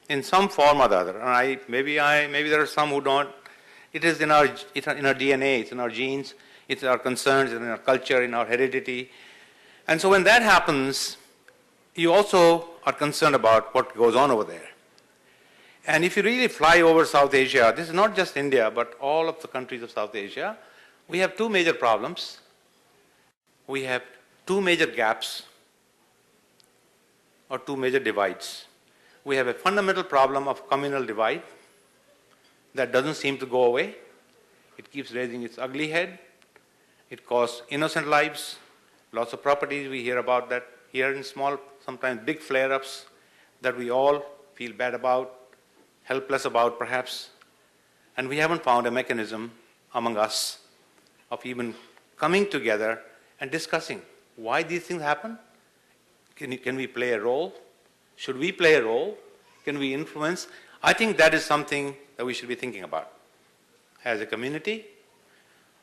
in some form or the other. And maybe there are some who don't. It is in our DNA, it's in our genes, it's in our concerns, it's in our culture, in our heredity. And so when that happens, you also are concerned about what goes on over there. And if you really fly over South Asia, this is not just India, but all of the countries of South Asia, we have two major problems. We have two major gaps or two major divides. We have a fundamental problem of communal divide that doesn't seem to go away. It keeps raising its ugly head. It costs innocent lives, lots of properties. We hear about that here in small, sometimes big flare-ups that we all feel bad about, helpless about perhaps. And we haven't found a mechanism among us of even coming together and discussing why these things happen. Can we play a role? Should we play a role? Can we influence? I think that is something that we should be thinking about. As a community,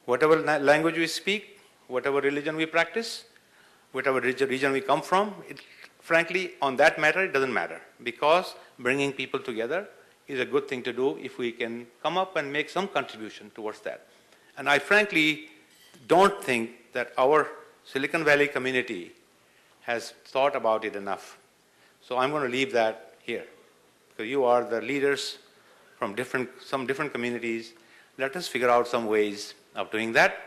whatever language we speak, whatever religion we practice, whatever region we come from, frankly, on that matter, it doesn't matter. Because bringing people together is a good thing to do if we can come up and make some contribution towards that. And I frankly don't think that our Silicon Valley community has thought about it enough. So I'm going to leave that here. Because you are the leaders from some different communities. Let us figure out some ways of doing that.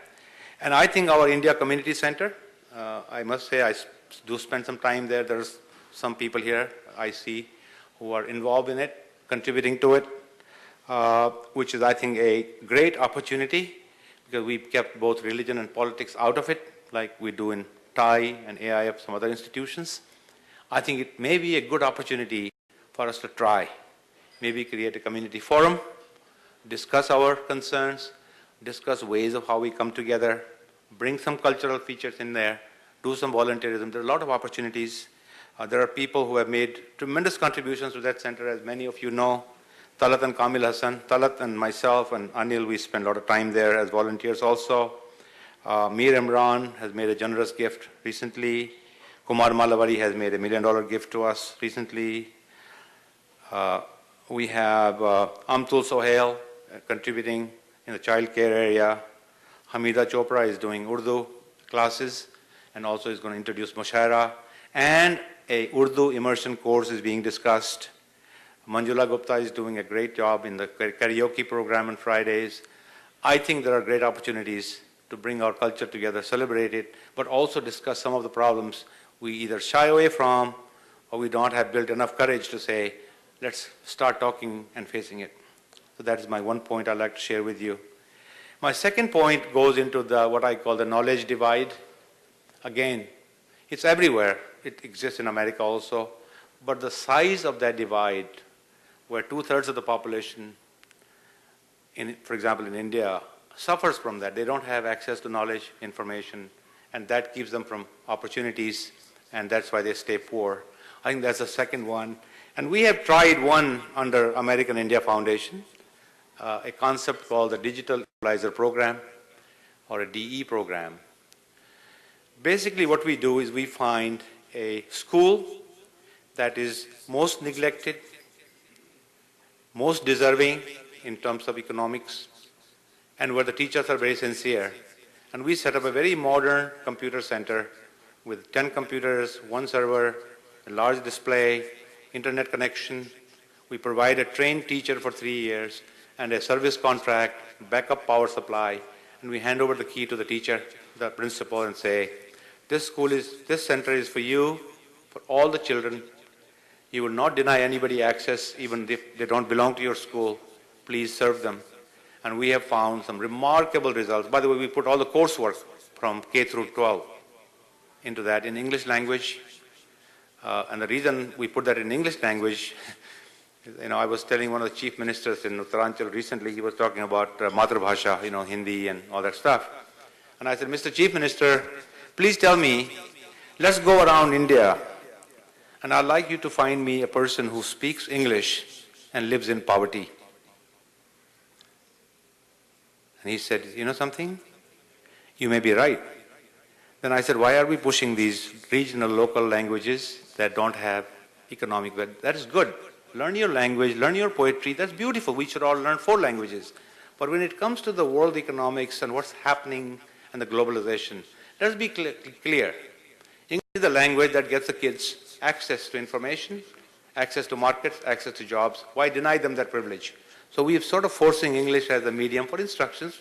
And I think our India Community Center, I must say I do spend some time there. There's some people here I see who are involved in it, contributing to it, which is, I think, a great opportunity because we've kept both religion and politics out of it, like we do in TIE and AIF, some other institutions. I think it may be a good opportunity for us to try. Maybe create a community forum, discuss our concerns, discuss ways of how we come together, bring some cultural features in there, do some volunteerism. There are a lot of opportunities. There are people who have made tremendous contributions to that center, as many of you know. Talat and Kamil Hassan, Talat and myself and Anil, we spend a lot of time there as volunteers also. Mir Imran has made a generous gift recently. Kumar Malavari has made $1 million gift to us recently. We have Amtul Sohail contributing in the child care area. Hamida Chopra is doing Urdu classes and also is going to introduce Mushaira. And a Urdu immersion course is being discussed. Manjula Gupta is doing a great job in the karaoke program on Fridays. I think there are great opportunities to bring our culture together, celebrate it, but also discuss some of the problems we either shy away from or we don't have built enough courage to say, let's start talking and facing it. So that is my one point I'd like to share with you. My second point goes into what I call the knowledge divide. Again, it's everywhere. It exists in America also. But the size of that divide, where 2/3 of the population, for example in India, suffers from that. They don't have access to knowledge, information, and that keeps them from opportunities, and that's why they stay poor. I think that's the second one. And we have tried one under American India Foundation, a concept called the Digital Equalizer Program, or a DE program. Basically what we do is we find a school that is most neglected, most deserving in terms of economics, and where the teachers are very sincere. And we set up a very modern computer center with 10 computers, 1 server, a large display, internet connection. We provide a trained teacher for 3 years and a service contract, backup power supply, and we hand over the key to the teacher, the principal, and say, this center is for you, for all the children. You will not deny anybody access, even if they don't belong to your school. Please serve them. And we have found some remarkable results. By the way, we put all the coursework from K through 12 into that in English language. And the reason we put that in English language, I was telling one of the chief ministers in Uttaranchal recently, he was talking about Matrabhasha, Hindi and all that stuff. And I said, Mr. Chief Minister, please tell me, let's go around India, and I'd like you to find me a person who speaks English and lives in poverty. And he said, you know something? You may be right. Then I said, why are we pushing these regional local languages that don't have economic value? That is good. Learn your language, learn your poetry, that's beautiful. We should all learn 4 languages. But when it comes to the world economics and what's happening and the globalization, let's be clear. English is the language that gets the kids access to information, access to markets, access to jobs. Why deny them that privilege? So we are sort of forcing English as a medium for instructions.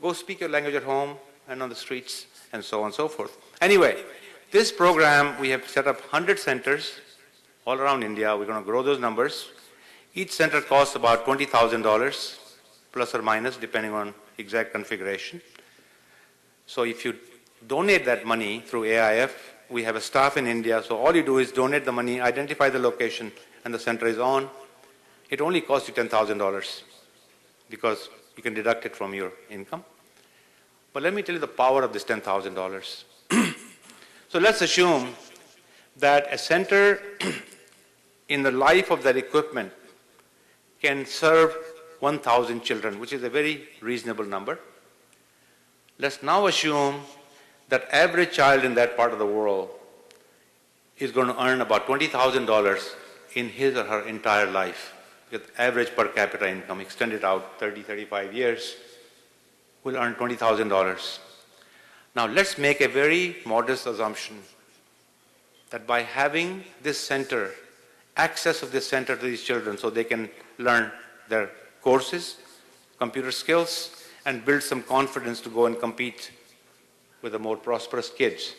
Go speak your language at home and on the streets and so on and so forth. Anyway, this program, we have set up 100 centers all around India. We're going to grow those numbers. Each center costs about $20,000, plus or minus, depending on exact configuration. So if you donate that money through AIF, we have a staff in India, so all you do is donate the money, identify the location, and the center is on. It only costs you $10,000 because you can deduct it from your income. But let me tell you the power of this $10,000. So let's assume that a center in the life of that equipment can serve 1,000 children, which is a very reasonable number. Let's now assume that average child in that part of the world is going to earn about $20,000 in his or her entire life, with average per capita income extended out 30, 35 years, will earn $20,000. Now let's make a very modest assumption that by having this center, access of this center to these children so they can learn their courses, computer skills, and build some confidence to go and compete with the more prosperous kids.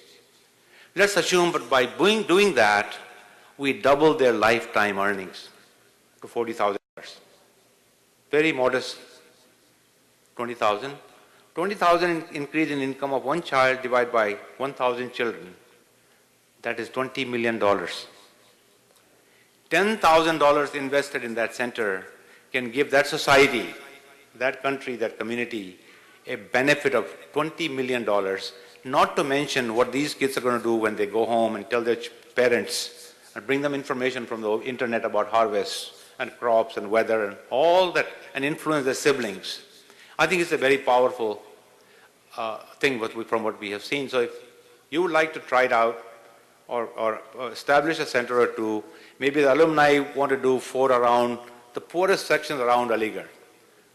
Let's assume that by doing that, we double their lifetime earnings to $40,000. Very modest, 20,000. 20,000 increase in income of one child divided by 1,000 children. That is $20 million. $10,000 invested in that center can give that society, that country, that community, a benefit of $20 million, not to mention what these kids are going to do when they go home and tell their parents and bring them information from the internet about harvests and crops and weather and all that, and influence their siblings. I think it's a very powerful thing from what we have seen. So if you would like to try it out or establish a center or two, maybe the alumni want to do 4 around the poorest sections around Aligarh.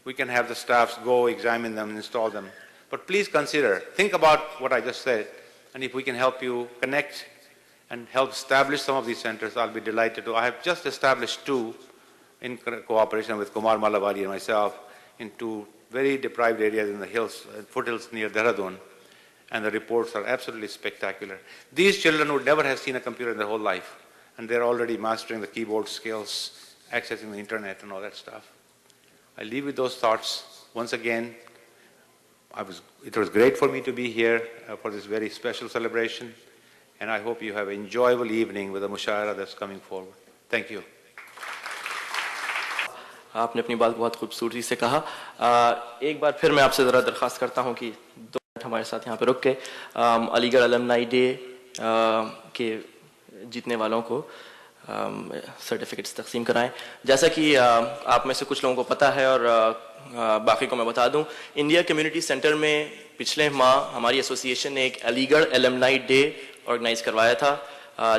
We can have the staffs go examine them and install them. But please consider, think about what I just said, and if we can help you connect and help establish some of these centers, I'll be delighted to. I have just established 2 in cooperation with Kumar Malavari and myself in 2 very deprived areas in the hills, foothills near Dehradun, and the reports are absolutely spectacular. These children would never have seen a computer in their whole life, and they're already mastering the keyboard skills, accessing the internet and all that stuff. I leave with those thoughts. Once again, it was great for me to be here for this very special celebration, and I hope you have an enjoyable evening with the mushaira that's coming forward. Thank you. आपने अपनी बात बहुत खूबसूरती से कहा। एक बार फिर मैं आपसे ज़रा दरख्वास्त करता हूँ कि 2 मिनट हमारे साथ यहाँ पे रुक के अलीगढ़ अलमनाई डे के जीतने वालों को सर्टिफिकेट्स तकसीम कराएं। जैसा कि आप में से कुछ लोगों को पता है और बाकी को मैं बता दूं, इंडिया कम्युनिटी सेंटर में पिछले माह हमारी एसोसिएशन ने एक अलीगढ़ अलमनाई डे ऑर्गेनाइज करवाया था,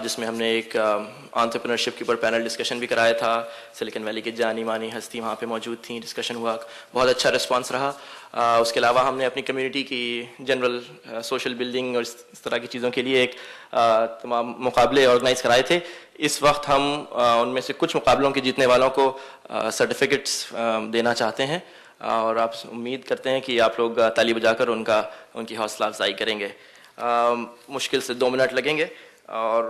जिसमें हमने एक एंटरप्रेन्योरशिप के ऊपर पैनल डिस्कशन भी कराया था। सिलिकॉन वैली की जानी मानी हस्ती वहाँ पे मौजूद थी, डिस्कशन हुआ, बहुत अच्छा रिस्पांस रहा। उसके अलावा हमने अपनी कम्युनिटी की जनरल सोशल बिल्डिंग और इस तरह की चीज़ों के लिए एक तमाम मुकाबले ऑर्गेनाइज कराए थे। इस वक्त हम उनमें से कुछ मुकाबलों के जीतने वालों को सर्टिफिकेट्स देना चाहते हैं और आप उम्मीद करते हैं कि आप लोग ताली बजाकर उनकी हौसला अफजाई करेंगे। मुश्किल से 2 मिनट लगेंगे और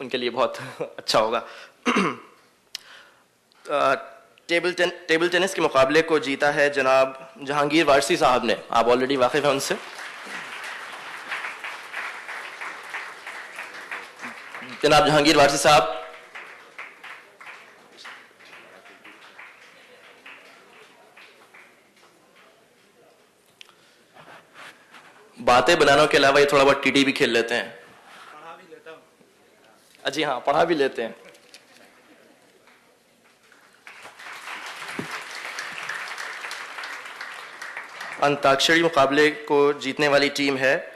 उनके लिए बहुत अच्छा होगा। टेबल टेनिस के मुकाबले को जीता है जनाब जहांगीर वारसी साहब ने। आप ऑलरेडी वाकिफ हैं उनसे। जनाब जहांगीर वारसी साहब, बातें बनाने के अलावा ये थोड़ा बहुत टीटी भी खेल लेते हैं। जी हाँ, पढ़ा भी लेते हैं। अंताक्षरी मुकाबले को जीतने वाली टीम है